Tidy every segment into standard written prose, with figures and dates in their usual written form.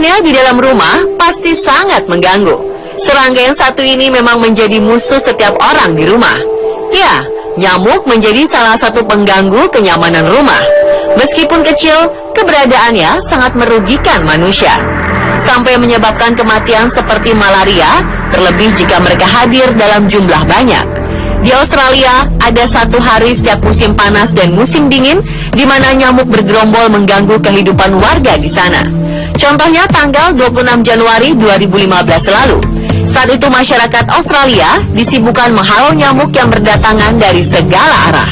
Keberadaannya di dalam rumah pasti sangat mengganggu. Serangga yang satu ini memang menjadi musuh setiap orang di rumah. Ya, nyamuk menjadi salah satu pengganggu kenyamanan rumah. Meskipun kecil, keberadaannya sangat merugikan manusia, sampai menyebabkan kematian seperti malaria, terlebih jika mereka hadir dalam jumlah banyak. Di Australia, ada satu hari setiap musim panas dan musim dingin di mana nyamuk bergerombol mengganggu kehidupan warga di sana. Contohnya tanggal 26 Januari 2015 lalu. Saat itu masyarakat Australia disibukkan menghalau nyamuk yang berdatangan dari segala arah.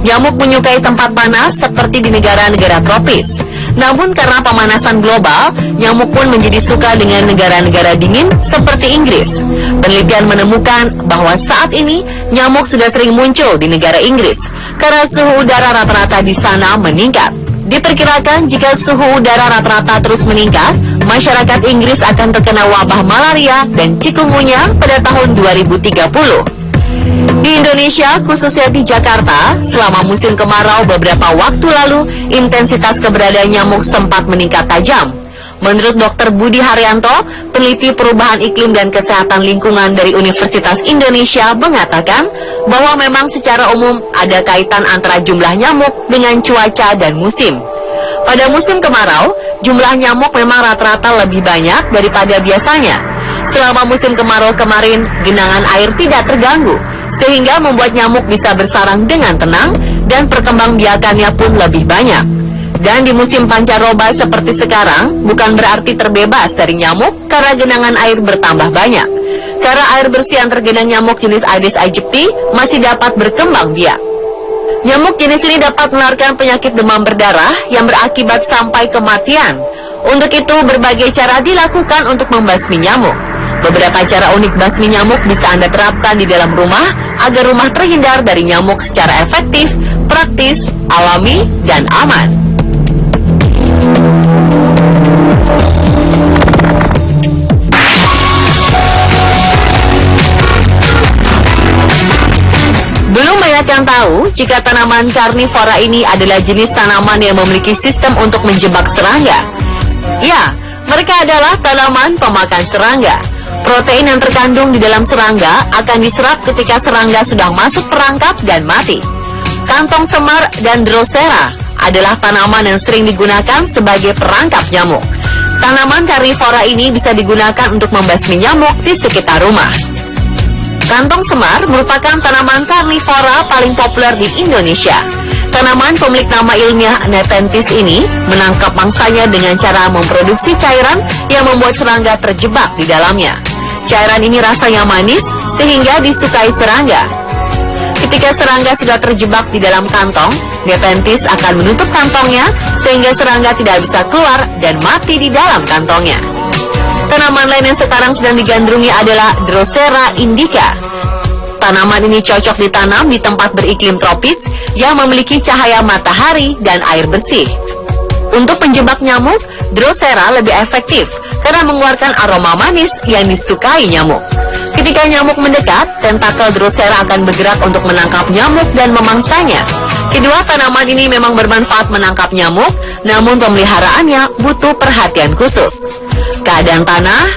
Nyamuk menyukai tempat panas seperti di negara-negara tropis. Namun karena pemanasan global, nyamuk pun menjadi suka dengan negara-negara dingin seperti Inggris. Penelitian menemukan bahwa saat ini nyamuk sudah sering muncul di negara Inggris karena suhu udara rata-rata di sana meningkat. Diperkirakan jika suhu udara rata-rata terus meningkat, masyarakat Inggris akan terkena wabah malaria dan chikungunya pada tahun 2030. Di Indonesia, khususnya di Jakarta, selama musim kemarau beberapa waktu lalu, intensitas keberadaan nyamuk sempat meningkat tajam. Menurut Dr. Budi Haryanto, peneliti perubahan iklim dan kesehatan lingkungan dari Universitas Indonesia mengatakan bahwa memang secara umum ada kaitan antara jumlah nyamuk dengan cuaca dan musim. Pada musim kemarau, jumlah nyamuk memang rata-rata lebih banyak daripada biasanya. Selama musim kemarau kemarin, genangan air tidak terganggu, sehingga membuat nyamuk bisa bersarang dengan tenang dan perkembangbiakannya pun lebih banyak. Dan di musim pancaroba seperti sekarang, bukan berarti terbebas dari nyamuk karena genangan air bertambah banyak. Karena air bersih yang tergenang nyamuk jenis Aedes aegypti masih dapat berkembang biak. Nyamuk jenis ini dapat menularkan penyakit demam berdarah yang berakibat sampai kematian. Untuk itu, berbagai cara dilakukan untuk membasmi nyamuk. Beberapa cara unik basmi nyamuk bisa Anda terapkan di dalam rumah agar rumah terhindar dari nyamuk secara efektif, praktis, alami, dan aman. Belum banyak yang tahu jika tanaman karnivora ini adalah jenis tanaman yang memiliki sistem untuk menjebak serangga. Ya, mereka adalah tanaman pemakan serangga. Protein yang terkandung di dalam serangga akan diserap ketika serangga sudah masuk perangkap dan mati. Kantong semar dan Drosera adalah tanaman yang sering digunakan sebagai perangkap nyamuk. Tanaman karnivora ini bisa digunakan untuk membasmi nyamuk di sekitar rumah. Kantong semar merupakan tanaman karnivora paling populer di Indonesia. Tanaman pemilik nama ilmiah Nepenthes ini menangkap mangsanya dengan cara memproduksi cairan yang membuat serangga terjebak di dalamnya. Cairan ini rasanya manis sehingga disukai serangga. Ketika serangga sudah terjebak di dalam kantong, Nepenthes akan menutup kantongnya sehingga serangga tidak bisa keluar dan mati di dalam kantongnya. Tanaman lain yang sekarang sedang digandrungi adalah Drosera indica. Tanaman ini cocok ditanam di tempat beriklim tropis yang memiliki cahaya matahari dan air bersih. Untuk menjebak nyamuk, Drosera lebih efektif karena mengeluarkan aroma manis yang disukai nyamuk. Ketika nyamuk mendekat, tentakel Drosera akan bergerak untuk menangkap nyamuk dan memangsanya. Kedua tanaman ini memang bermanfaat menangkap nyamuk, namun pemeliharaannya butuh perhatian khusus. Keadaan tanah,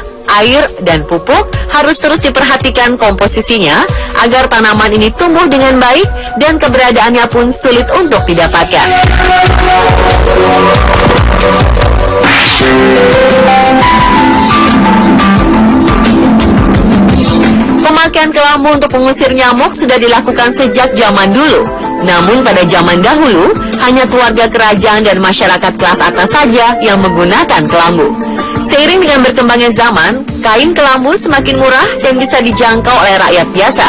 air, dan pupuk harus terus diperhatikan komposisinya agar tanaman ini tumbuh dengan baik dan keberadaannya pun sulit untuk didapatkan. Pemakaian kelambu untuk mengusir nyamuk sudah dilakukan sejak zaman dulu. Namun pada zaman dahulu, hanya keluarga kerajaan dan masyarakat kelas atas saja yang menggunakan kelambu. Seiring dengan berkembangnya zaman, kain kelambu semakin murah dan bisa dijangkau oleh rakyat biasa.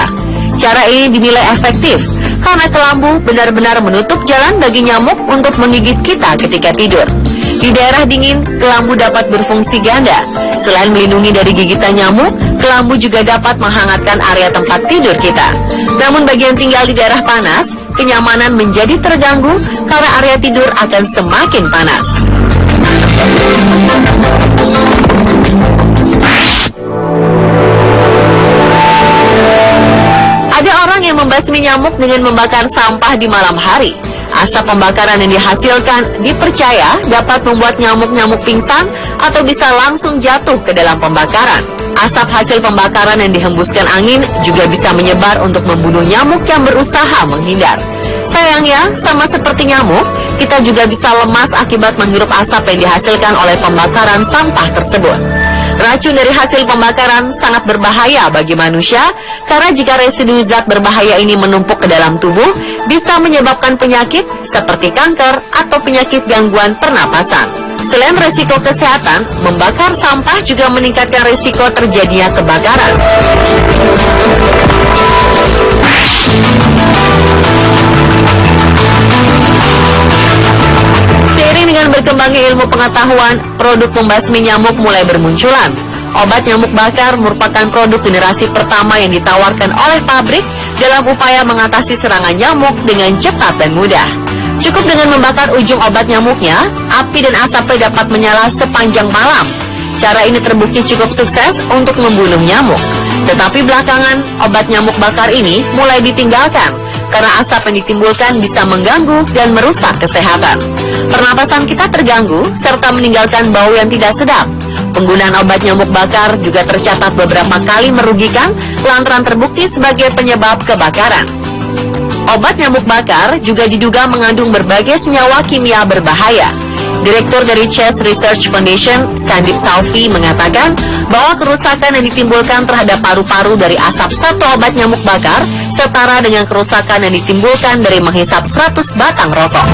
Cara ini dinilai efektif karena kelambu benar-benar menutup jalan bagi nyamuk untuk menggigit kita ketika tidur. Di daerah dingin, kelambu dapat berfungsi ganda. Selain melindungi dari gigitan nyamuk, kelambu juga dapat menghangatkan area tempat tidur kita. Namun bagi yang tinggal di daerah panas, kenyamanan menjadi terganggu karena area tidur akan semakin panas. Ada orang yang membasmi nyamuk dengan membakar sampah di malam hari. Asap pembakaran yang dihasilkan dipercaya dapat membuat nyamuk-nyamuk pingsan atau bisa langsung jatuh ke dalam pembakaran. Asap hasil pembakaran yang dihembuskan angin juga bisa menyebar untuk membunuh nyamuk yang berusaha menghindar. Sayangnya, sama seperti nyamuk, kita juga bisa lemas akibat menghirup asap yang dihasilkan oleh pembakaran sampah tersebut. Racun dari hasil pembakaran sangat berbahaya bagi manusia karena jika residu zat berbahaya ini menumpuk ke dalam tubuh, bisa menyebabkan penyakit seperti kanker atau penyakit gangguan pernapasan. Selain resiko kesehatan, membakar sampah juga meningkatkan risiko terjadinya kebakaran. Seiring dengan berkembangnya ilmu pengetahuan, produk pembasmi nyamuk mulai bermunculan. Obat nyamuk bakar merupakan produk generasi pertama yang ditawarkan oleh pabrik dalam upaya mengatasi serangan nyamuk dengan cepat dan mudah. Cukup dengan membakar ujung obat nyamuknya, api dan asapnya dapat menyala sepanjang malam. Cara ini terbukti cukup sukses untuk membunuh nyamuk. Tetapi belakangan, obat nyamuk bakar ini mulai ditinggalkan karena asap yang ditimbulkan bisa mengganggu dan merusak kesehatan. Pernapasan kita terganggu serta meninggalkan bau yang tidak sedap. Penggunaan obat nyamuk bakar juga tercatat beberapa kali merugikan lantaran terbukti sebagai penyebab kebakaran. Obat nyamuk bakar juga diduga mengandung berbagai senyawa kimia berbahaya. Direktur dari Chase Research Foundation, Sandip Salvi, mengatakan bahwa kerusakan yang ditimbulkan terhadap paru-paru dari asap satu obat nyamuk bakar setara dengan kerusakan yang ditimbulkan dari menghisap 100 batang rokok.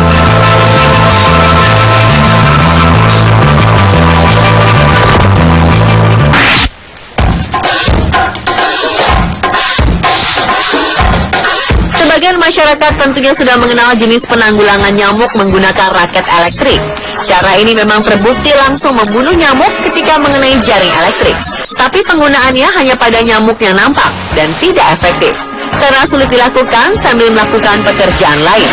Sebagian masyarakat tentunya sudah mengenal jenis penanggulangan nyamuk menggunakan raket elektrik. Cara ini memang terbukti langsung membunuh nyamuk ketika mengenai jaring elektrik. Tapi penggunaannya hanya pada nyamuk yang nampak dan tidak efektif, karena sulit dilakukan sambil melakukan pekerjaan lain.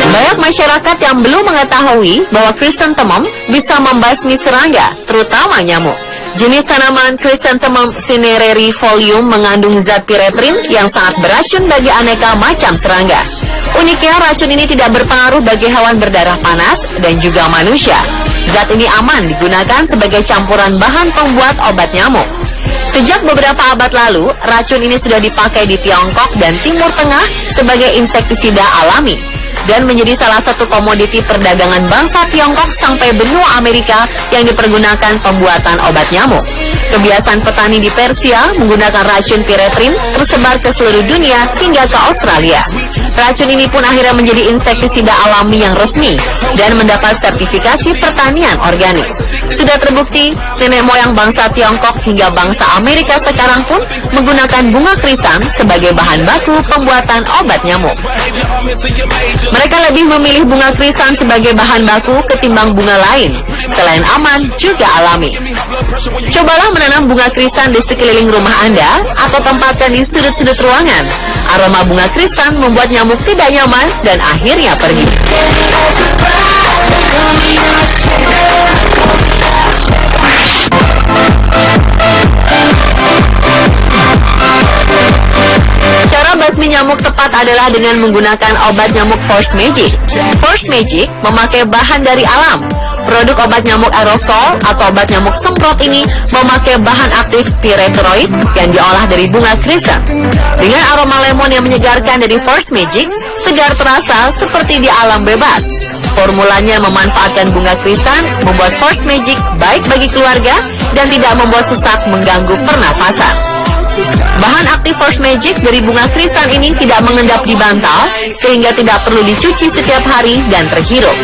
Banyak masyarakat yang belum mengetahui bahwa Chrysanthemum bisa membasmi serangga, terutama nyamuk. Jenis tanaman Chrysanthemum cinerarifolium mengandung zat piretrin yang sangat beracun bagi aneka macam serangga. Uniknya, racun ini tidak berpengaruh bagi hewan berdarah panas dan juga manusia. Zat ini aman digunakan sebagai campuran bahan pembuat obat nyamuk. Sejak beberapa abad lalu, racun ini sudah dipakai di Tiongkok dan Timur Tengah sebagai insektisida alami dan menjadi salah satu komoditi perdagangan bangsa Tiongkok sampai benua Amerika yang dipergunakan pembuatan obat nyamuk. Kebiasaan petani di Persia menggunakan racun piretrin tersebar ke seluruh dunia hingga ke Australia. Racun ini pun akhirnya menjadi insektisida alami yang resmi dan mendapat sertifikasi pertanian organik. Sudah terbukti, nenek moyang bangsa Tiongkok hingga bangsa Amerika sekarang pun menggunakan bunga krisan sebagai bahan baku pembuatan obat nyamuk. Mereka lebih memilih bunga krisan sebagai bahan baku ketimbang bunga lain, selain aman juga alami. Cobalah menanam bunga krisan di sekeliling rumah Anda atau tempatkan di sudut-sudut ruangan. Aroma bunga krisan membuat nyamuk tidak nyaman dan akhirnya pergi. Cara basmi nyamuk tepat adalah dengan menggunakan obat nyamuk Force Magic. Force Magic memakai bahan dari alam. Produk obat nyamuk aerosol atau obat nyamuk semprot ini memakai bahan aktif pyrethroid yang diolah dari bunga krisan. Dengan aroma lemon yang menyegarkan dari Force Magic, segar terasa seperti di alam bebas. Formulanya memanfaatkan bunga krisan, membuat Force Magic baik bagi keluarga dan tidak membuat sesak mengganggu pernafasan. Bahan aktif Force Magic dari bunga krisan ini tidak mengendap di bantal, sehingga tidak perlu dicuci setiap hari dan terhirup.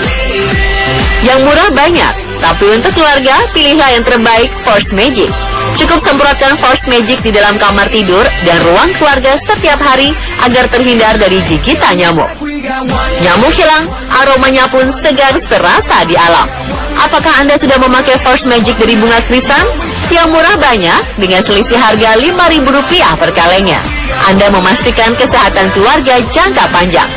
Yang murah banyak, tapi untuk keluarga, pilihlah yang terbaik Force Magic. Cukup semprotkan Force Magic di dalam kamar tidur dan ruang keluarga setiap hari agar terhindar dari gigitan nyamuk. Nyamuk hilang, aromanya pun segar serasa di alam. Apakah Anda sudah memakai Force Magic dari bunga krisan? Yang murah banyak dengan selisih harga Rp5.000 per kalengnya. Anda memastikan kesehatan keluarga jangka panjang.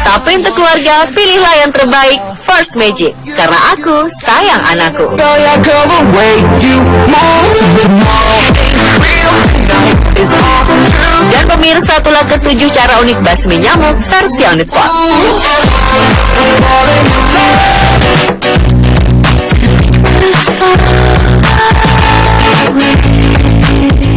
Tapi untuk keluarga, pilihlah yang terbaik First Magic, karena aku sayang anakku. Dan pemirsa, itulah ketujuh cara unik basmi nyamuk versi on the spot.